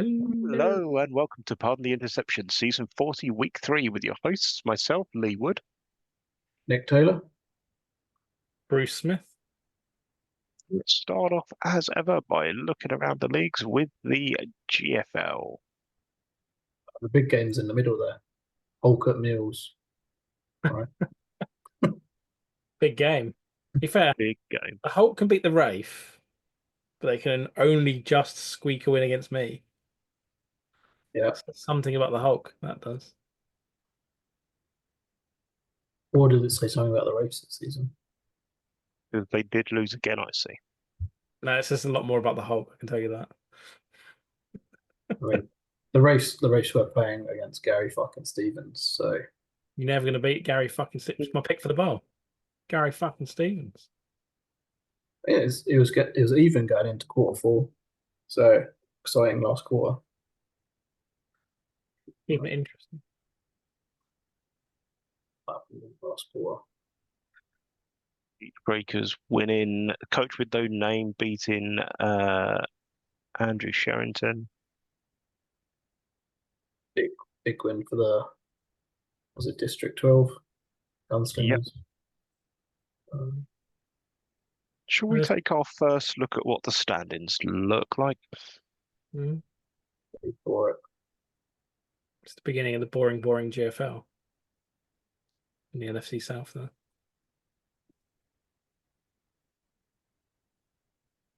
Hello. Hello and welcome to Pardon the Interception, Season 40, Week 3, with your hosts, myself, Lee Wood. Nick Taylor. Bruce Smith. Let's start off, as ever, by looking around the leagues with the GFL. The big game's in the middle there. Hulk at Mills. Right. Big game. To be fair, Big game. the Hulk can beat the Wraith, but they can only just squeak a win against me. Yeah. So something about the Hulk, that does. Or did it say something about the race this season? They did lose again, I see. No, it says a lot more about the Hulk, I can tell you that. I mean, the race were playing against Gary fucking Stevens, so You're never going to beat Gary fucking Stevens. My pick for the bowl. Gary fucking Stevens. it was even going into quarter four. So exciting last quarter. Even interesting. Last quarter. Breakers winning, coach with no name beating Andrew Sherrington. Big win for was it District 12? Gunslingers. Yep. Shall we take our first look at what the standings look like? For it. It's the beginning of the boring GFL in the NFC South there.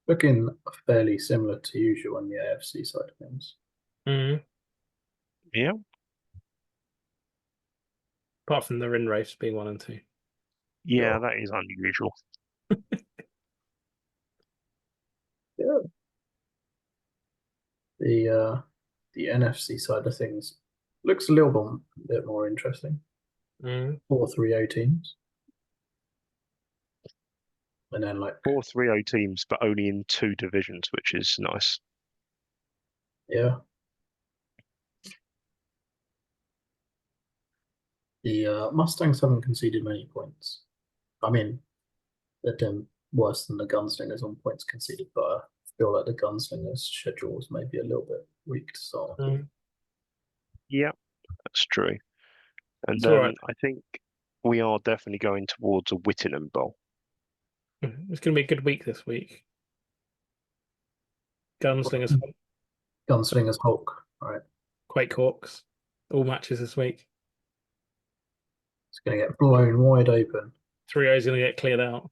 Looking fairly similar to usual on the AFC side of things. Yeah. Apart from the Rin Wraiths being 1 and 2. Yeah, that is unusual. Yeah. The NFC side of things looks a little bit more interesting. 4-3-0 teams. And then 4-3-0 teams, but only in 2 divisions, which is nice. Yeah. The Mustangs haven't conceded many points. I mean, they're doing worse than the Gunslingers on points conceded, but I feel like the Gunslingers' schedule was maybe a little bit weak to start. Yeah, that's true. And right. I think we are definitely going towards a Whittingham Bowl. It's going to be a good week this week. Gunslingers Hulk, right? Quake Hawks, all matches this week. It's going to get blown wide open. 3-0 is going to get cleared out.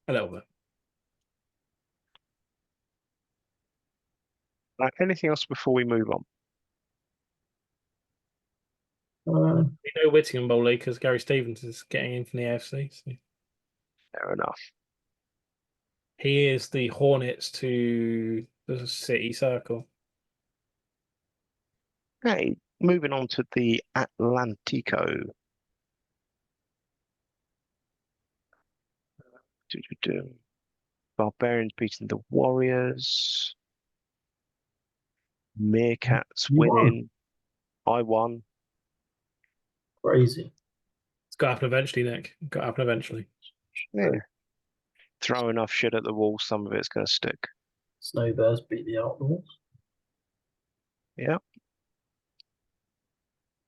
A little bit. Anything else before we move on? We know Whittingham Bowl League because Gary Stevens is getting in from the AFC. So. Fair enough. He is the Hornets to the City Circle. Hey, moving on to the Atlantico. Barbarians beating the Warriors. Meerkats winning. I won. Crazy. It's got to happen eventually, Nick. Got to happen eventually. Yeah. Throw enough shit at the wall, some of it's going to stick. Snow Bears beat the Outlaws. Yeah.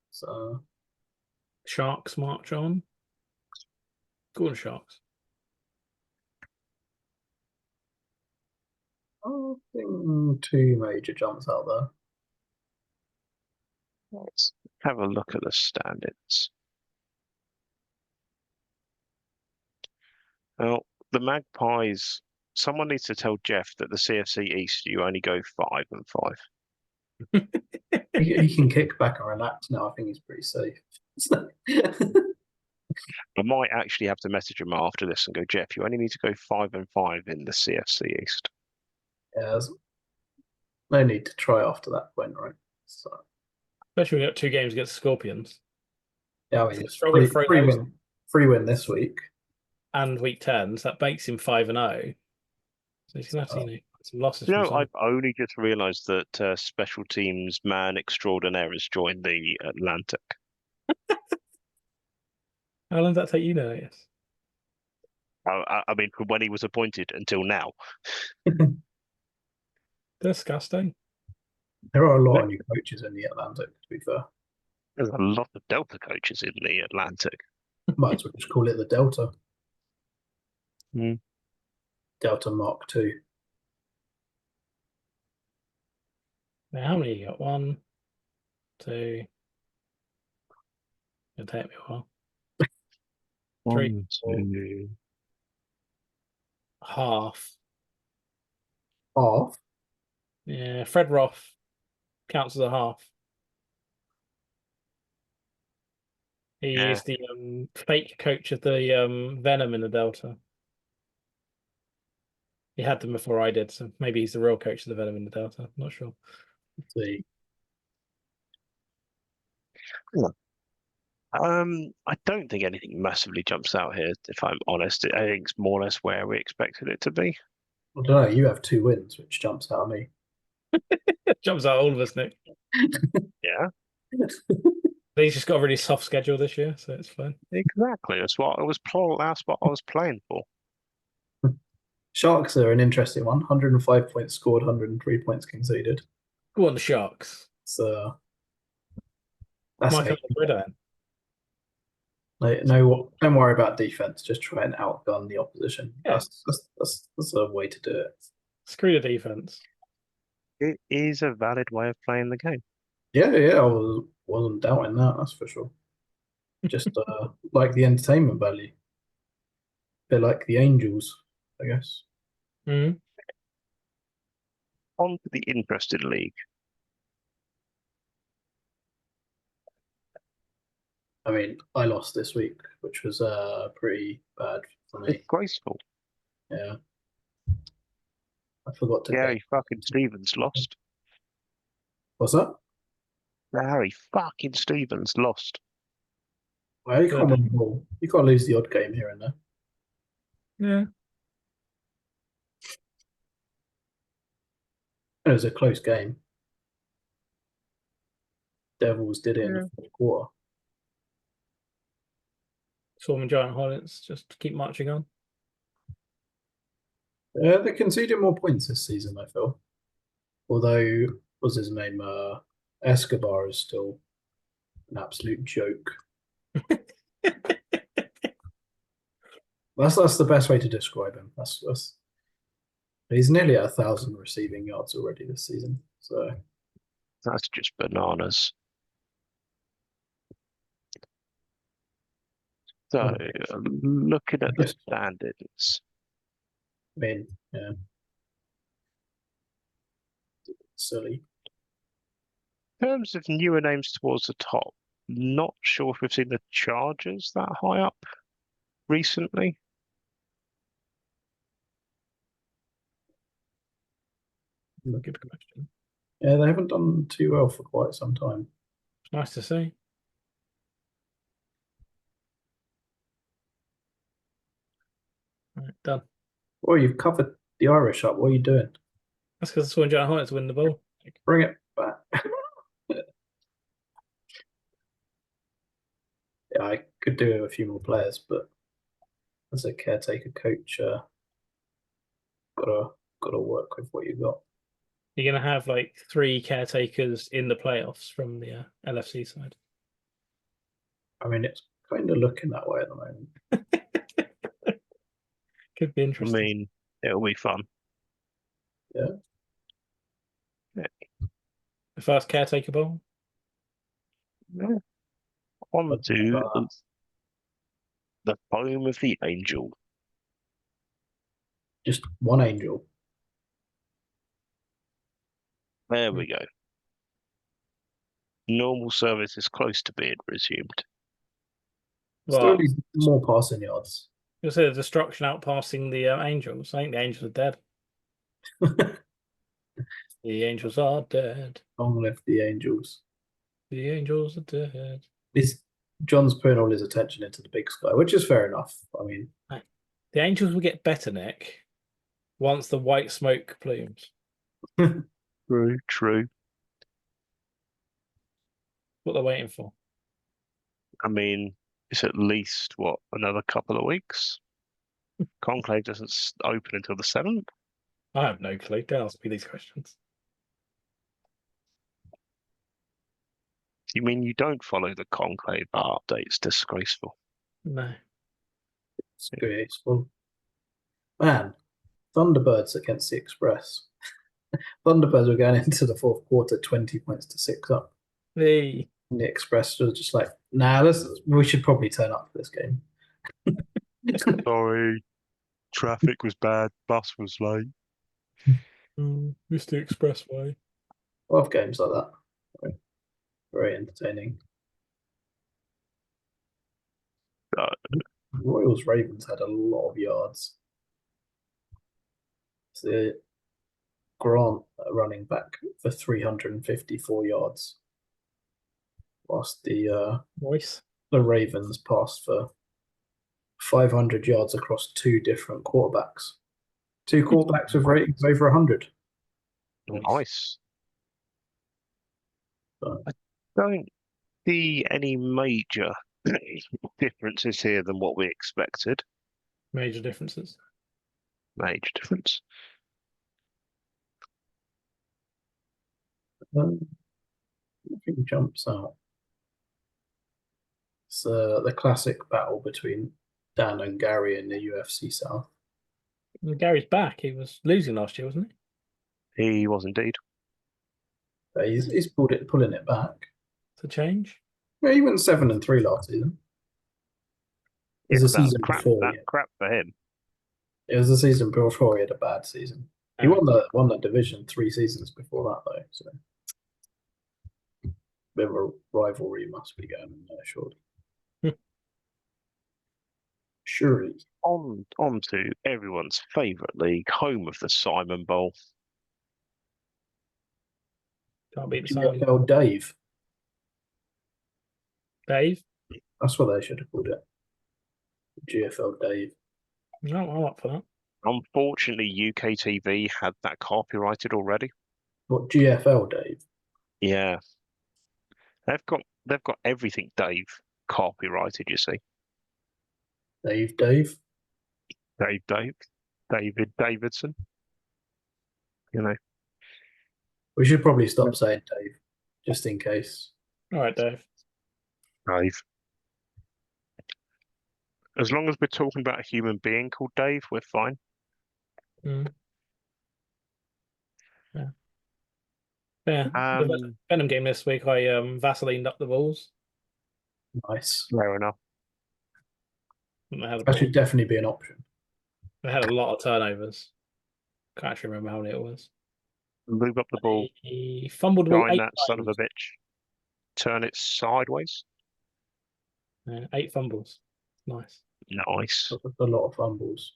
So Sharks march on. Go on, Sharks. I think 2 major jumps out there. Let's have a look at the standings. Well, the Magpies, someone needs to tell Jeff that the CFC East, you only go 5 and 5. He can kick back and relax now. I think he's pretty safe. I might actually have to message him after this and go, Jeff, you only need to go 5 and 5 in the CFC East. Yeah, there's no need to try after that point, right? So, especially when we got 2 games against Scorpions. Yeah, I mean, it's free win this week. And week 10, so that makes him 5 and 0. So he's going to have to some losses. I've only just realised that special teams man extraordinaire has joined the Atlantic. How long did that take you to notice? I mean, from when he was appointed until now. Disgusting. There are a lot of new coaches in the Atlantic, to be fair. There's a lot of Delta coaches in the Atlantic. Might as well just call it the Delta. Hmm. Delta Mark II. Now, how many you got? 1, 2. It'll take me a while. 3, 1, 4, 2. half. Half. Yeah, Fred Roth counts as a half. He Yeah. is the fake coach of the Venom in the Delta. He had them before I did, so maybe he's the real coach of the Venom in the Delta. I'm not sure. Let's see. I don't think anything massively jumps out here, if I'm honest. I think it's more or less where we expected it to be. I don't know. You have 2 wins, which jumps out at me. Jumps out all of us, Nick. Yeah, He's just got a really soft schedule this year, so it's fine. exactly. That's what I was playing for. Sharks are an interesting one. 105 points scored, 103 points conceded. Go on, the Sharks. So that's Michael eight. Gridiron. No, don't worry about defense. Just try and outgun the opposition. Yeah. That's a way to do it. Screw the defense. It is a valid way of playing the game. Yeah, I wasn't doubting that. That's for sure. Just like the entertainment value. They're like the Angels, I guess. Mm. On to the interesting league. I mean, I lost this week, which was pretty bad for me. It's graceful. Yeah. I forgot to Gary fucking Stevens lost. What's that? Harry fucking Stevens lost. Well, you can't win them all. You can't lose the odd game here and there. Yeah. It was a close game. Devils did it in the fourth quarter. Swarming Giant Hornets just keep marching on. They conceded more points this season, I feel. Although, what's his name? Escobar is still an absolute joke. That's the best way to describe him. That's he's nearly at 1,000 receiving yards already this season. So That's just bananas. So, looking at the standings. I mean, yeah. Silly. In terms of newer names towards the top, not sure if we've seen the Chargers that high up recently. Good question. Yeah, they haven't done too well for quite some time. It's nice to see. All right, done. Well, you've covered the Irish up. What are you doing? That's because the Swarming Giant Hornets win the ball. Bring it back. Yeah, I could do a few more players, but as a caretaker coach, gotta work with what you got. You're going to have like 3 caretakers in the playoffs from the LFC side. I mean, it's kind of looking that way at the moment. Could be interesting. I mean, it'll be fun. Yeah. The first caretaker bowl. Yeah. On to the home of the Angel. Just one Angel. There we go. Normal service is close to being resumed. Still Well, needs more passing yards. you'll see the destruction outpassing the Angels. I think the Angels are dead. The Angels are dead. Long live the Angels. The Angels are dead. John's putting all his attention into the big sky, which is fair enough. I mean, the Angels will get better, Nick, once the white smoke plumes. True. What they're waiting for. I mean, it's at least, another couple of weeks? Conclave doesn't open until the 7th. I have no clue. Don't ask me these questions. You mean you don't follow the Conclave update? It's disgraceful. No. It's graceful. Man, Thunderbirds against the Express. Thunderbirds were going into the fourth quarter 20 points to 6 up. The And the Express was just like, nah, we should probably turn up for this game. Sorry, traffic was bad, bus was late. Mr. Expressway. I love games like that. Very entertaining. Royals Ravens had a lot of yards. So Grant running back for 354 yards, whilst the Voice. Ravens passed for 500 yards across two different quarterbacks. Two quarterbacks with ratings over 100. Nice. So, I don't see any major differences here than what we expected. Major differences. Major difference. nothing jumps out. It's the classic battle between Dan and Gary in the UFC South. And Gary's back. He was losing last year, wasn't he? He was indeed. But he's pulling it back. To change. Yeah, he went 7-3 last season. It was the That's season crap, before. that's crap for him. It was the season before he had a bad season. He won the division 3 seasons before that though, so bit of a rivalry must be going on there, surely. Surely. On to everyone's favourite league, home of the Simon Bowl. Can't beat the Simon. GFL Dave. Dave? That's what they should have called it. GFL Dave. No, I'm up for that. Unfortunately, UK TV had that copyrighted already. What, GFL Dave? Yeah. They've got everything Dave copyrighted, you see. Dave. David Davidson. You know. We should probably stop saying Dave, just in case. All right, Dave. Dave. As long as we're talking about a human being called Dave, we're fine. Yeah. The Venom game this week, I Vaselined up the balls. Nice. Fair enough. That should definitely be an option. They had a lot of turnovers. Can't actually remember how many it was. Move up the ball. He fumbled the ball Grind 8 that son of a times. bitch. Turn it sideways. 8 fumbles. Nice. Nice. That's a lot of fumbles.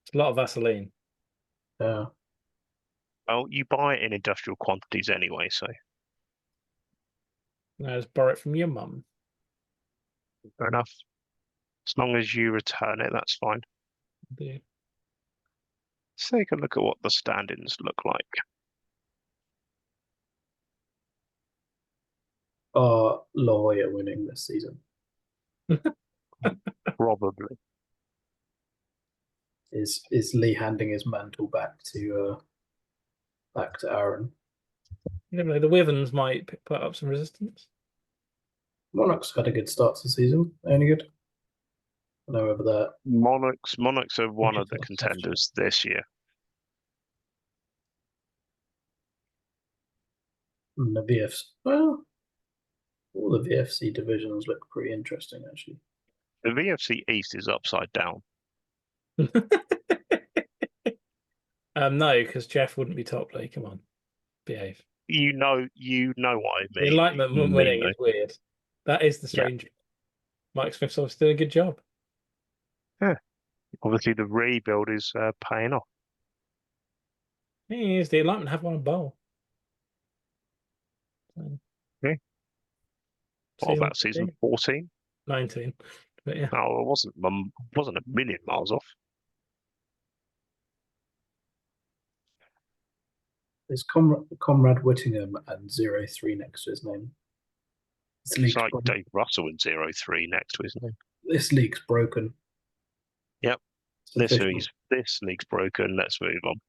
It's a lot of Vaseline. Yeah. Well, you buy it in industrial quantities anyway, so. Now just borrow it from your mum. Fair enough. As long as you return it, that's fine. Yeah. Let's take a look at what the standings look like. Are La Jolla winning this season? Probably. Is Lee handing his mantle back to Aaron? You never know, the Withens might put up some resistance. Monarchs had a good start to the season. Any good? I know over there. Monarchs are one of the contenders this year. And the VFC. Well, all the VFC divisions look pretty interesting, actually. The VFC East is upside down. No, because Jeff wouldn't be top league. Come on, behave. You know what I mean. The enlightenment winning is weird. That is the strange. Mike Smith's obviously doing a good job. Yeah. Obviously, the rebuild is paying off. Yes, the enlightenment have won a bowl. Okay. What about season 14? 19. But yeah. Oh, it wasn't a million miles off. There's Comrade Whittingham and 03 next to his name. It's like Dave Russell and 03 next to his name. This league's broken. Yep. This league's broken. Let's move on.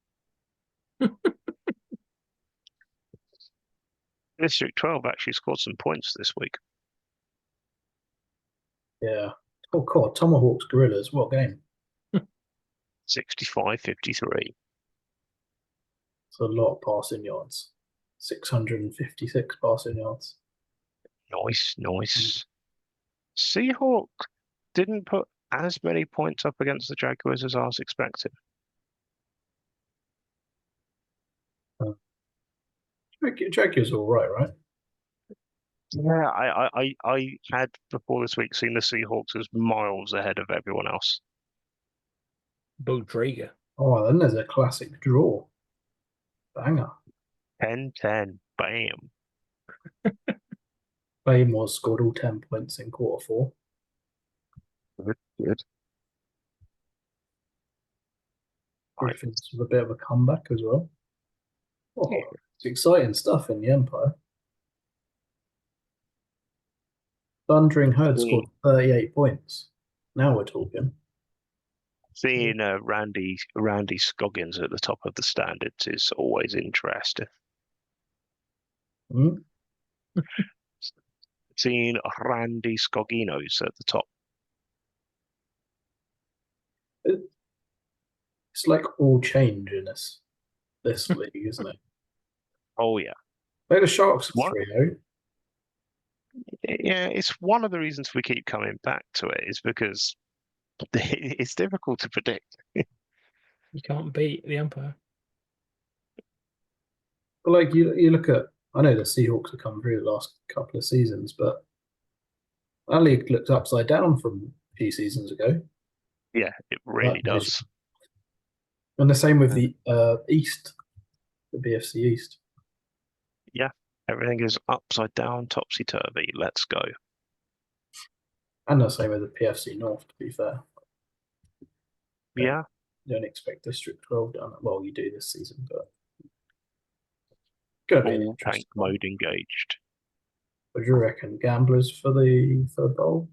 District 12 actually scored some points this week. Yeah. Oh god, Tomahawks Gorillas, what game? 65-53. It's a lot of passing yards. 656 passing yards. Nice, nice. Seahawks didn't put as many points up against the Jaguars as I was expecting. Jaguars all right? Yeah, I had before this week seen the Seahawks as miles ahead of everyone else. Bodriga. Oh, then there's a classic draw. Banger. 10-10. Bam. Claymore scored all 10 points in quarter 4. Good. Griffins with a bit of a comeback as well. Oh, Yeah. it's exciting stuff in the Empire. Thundering Herd scored 38 points. Now we're talking. Seeing Randy Scoggins at the top of the standards is always interesting. Hmm? Seeing Randy Scogginos at the top. It's like all change in this league, isn't it? Oh yeah. Like the Sharks What? 3-0. Yeah, it's one of the reasons we keep coming back to it is because it's difficult to predict. You can't beat the Empire. But like you look at, I know the Seahawks have come through the last couple of seasons, but that league looked upside down from a few seasons ago. Yeah, it really That division. does. And the same with the East, the BFC East. Yeah, everything is upside down, topsy turvy. Let's go. And the same with the PFC North, to be fair. Yeah, You don't expect District 12 down. Well, you do this season, but gonna be an all tank interesting one. mode engaged. What do you reckon? Gamblers for the bowl?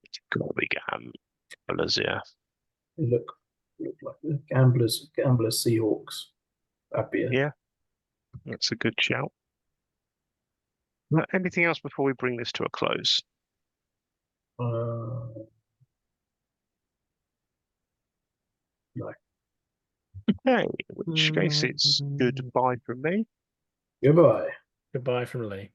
It's gotta be gamblers, yeah. They look like the gamblers Seahawks. That'd be Yeah, that's a good shout. Anything else before we bring this to a close? no. Okay, in which case it's goodbye from me. Goodbye. Goodbye from Lee.